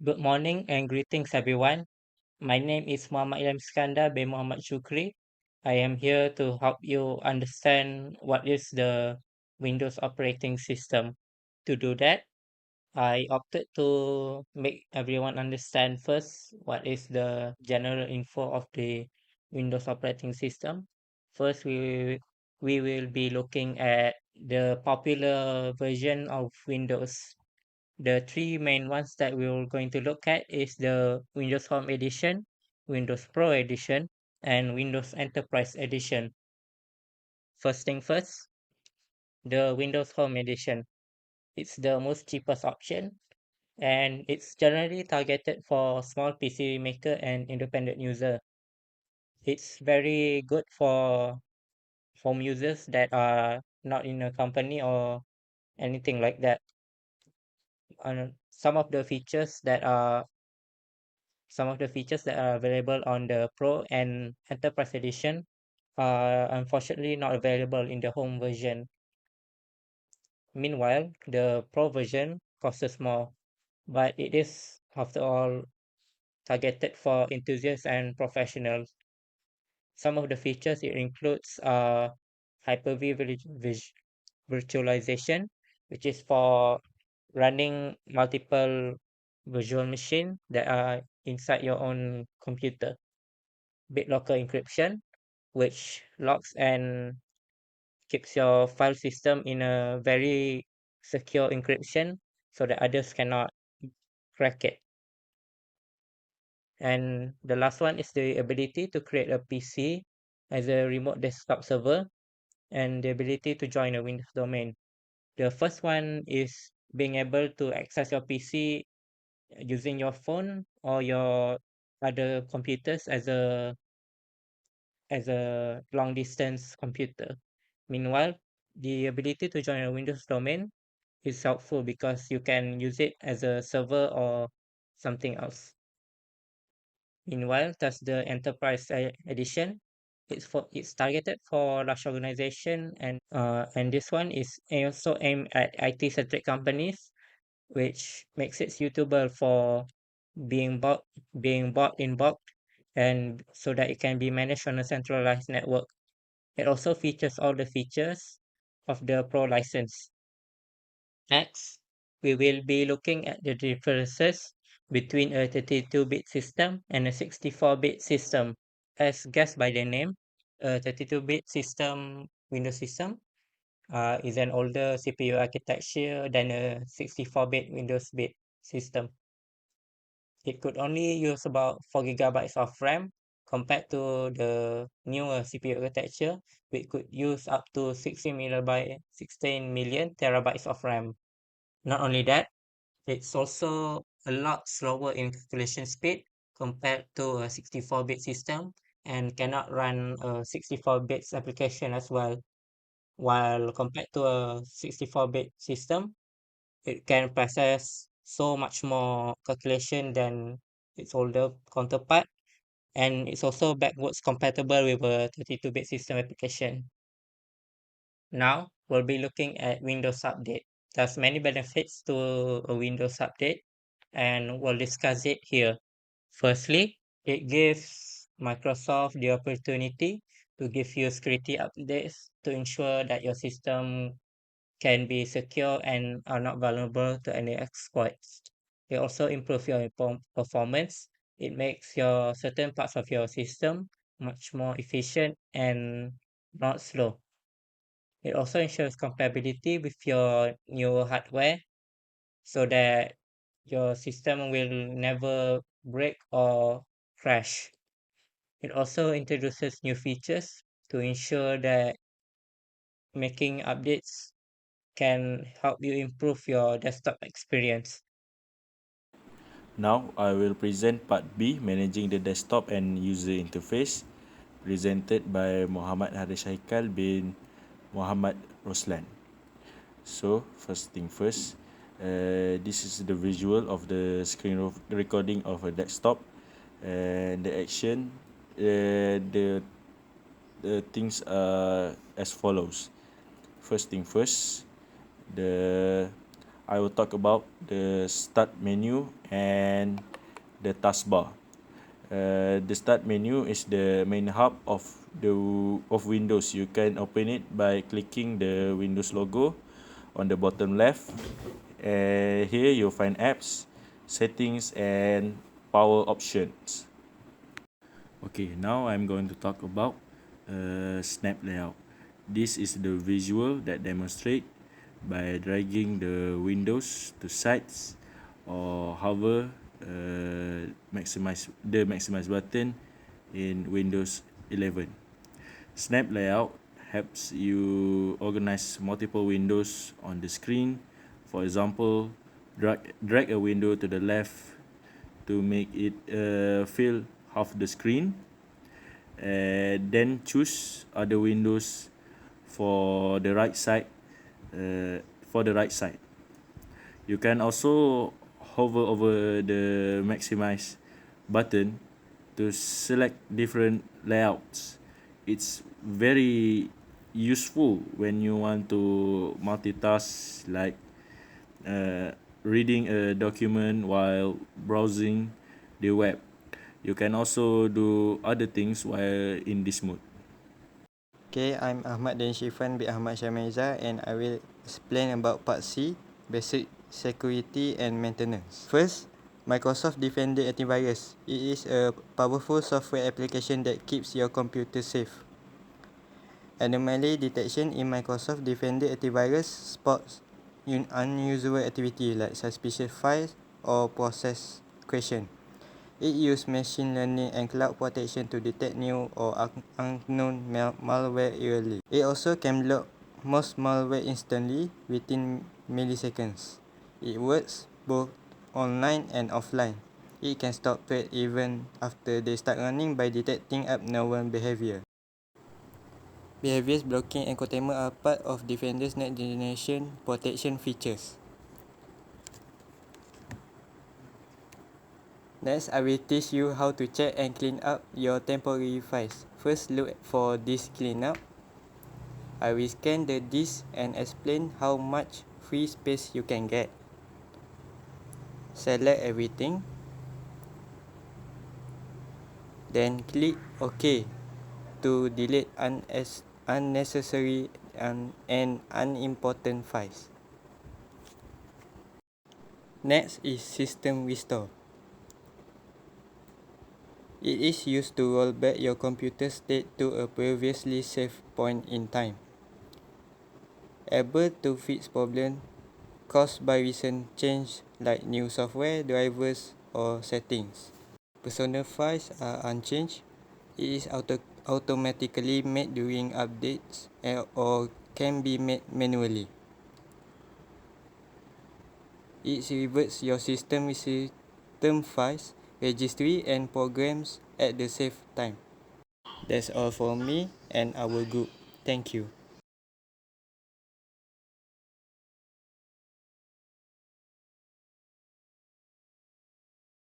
Good morning and greetings, everyone. My name is Muhammad Ilham Iskandar bin Muhammad Shukri. I am here to help you understand what is the Windows operating system. To do that, I opted to make everyone understand first what is the general info of the Windows operating system. First, we will be looking at the popular version of Windows. The three main ones that we're going to look at is the Windows Home Edition, Windows Pro Edition, and Windows Enterprise Edition. First thing first, the Windows Home Edition. It's the most cheapest option and it's generally targeted for small PC maker and independent user. It's very good for home users that are not in a company or anything like that. Some of the features that are available on the Pro and Enterprise Edition are unfortunately not available in the home version. Meanwhile, the Pro version costs more, but it is, after all, targeted for enthusiasts and professionals. Some of the features it includes Hyper-V virtualization, which is for running multiple virtual machine that are inside your own computer. BitLocker encryption, which locks and keeps your file system in a very secure encryption so that others cannot crack it. And the last one is the ability to create a PC as a remote desktop server and the ability to join a Windows domain. The first one is being able to access your PC using your phone or your other computers as a long distance computer. Meanwhile, the ability to join a Windows domain is helpful because you can use it as a server or something else. Meanwhile, that's the Enterprise Edition. It's targeted for large organization and this one is also aimed at IT-centric companies, which makes it suitable for being bought being bought in bulk and so that it can be managed on a centralized network. It also features all the features of the Pro license. Next, we will be looking at the differences between a 32-bit system and a 64-bit system. As guessed by the name, a 32-bit system, Windows system, is an older CPU architecture than a 64-bit Windows bit system. It could only use about 4 gigabytes of RAM compared to the newer CPU architecture, which could use up to 16 million terabytes of RAM. Not only that, it's also a lot slower in calculation speed compared to a 64-bit system and cannot run a 64-bit application as well. While compared to a 64-bit system, it can process so much more calculation than its older counterpart, and it's also backwards compatible with a 32-bit system application. Now, we'll be looking at Windows Update. There's many benefits to a Windows Update, and we'll discuss it here. Firstly, it gives Microsoft the opportunity to give you security updates to ensure that your system can be secure and are not vulnerable to any exploits. It also improves your performance. It makes your certain parts of your system much more efficient and not slow. It also ensures compatibility with your new hardware so that your system will never break or crash. It also introduces new features to ensure that making updates can help you improve your desktop experience. Now I will present part B, managing the desktop and user interface, presented by Muhammad Harish bin Muhammad Roslan. So first thing first, this is the visual of the recording of a desktop, and the action, the things are as follows. First thing first, the I will talk about the start menu and the taskbar. The start menu is the main hub of Windows. You can open it by clicking the Windows logo on the bottom left. Here you'll find apps, settings, and power options. Okay, now I'm going to talk about snap layout. This is the visual that demonstrate by dragging the windows to sides or hover maximize button in Windows 11. Snap layout helps you organize multiple windows on the screen. For example, drag a window to the left to make it fill half the screen. Then choose other windows for the right side. For the right side, you can also hover over the maximize button to select different layouts. It's very useful when you want to multitask, like reading a document while browsing the web. You can also do other things while in this mode. Okay, I'm Ahmad Danish bin Ahmad Syameza, and I will explain about Part C, Basic Security and Maintenance. First, Microsoft Defender Antivirus. It is a powerful software application that keeps your computer safe. Anomaly detection in Microsoft Defender Antivirus spots unusual activity like suspicious files or process question. It uses machine learning and cloud protection to detect new or unknown malware early. It also can block most malware instantly within milliseconds. It works both online and offline. It can stop threats even after they start running by detecting abnormal behavior. Behaviors blocking and containment are part of Defender's next generation protection features. Next, I will teach you how to check and clean up your temporary files. First, look for disk cleanup. I will scan the disk and explain how much free space you can get. Select everything. Then click OK to delete unnecessary and unimportant files. Next is System Restore. It is used to roll back your computer state to a previously safe point in time. Able to fix problems caused by recent change like new software, drivers, or settings. Personal files are unchanged. It is automatically made during updates or can be made manually. It reverts your system files, registry, and programs at the same time. That's all for me and our group. Thank you.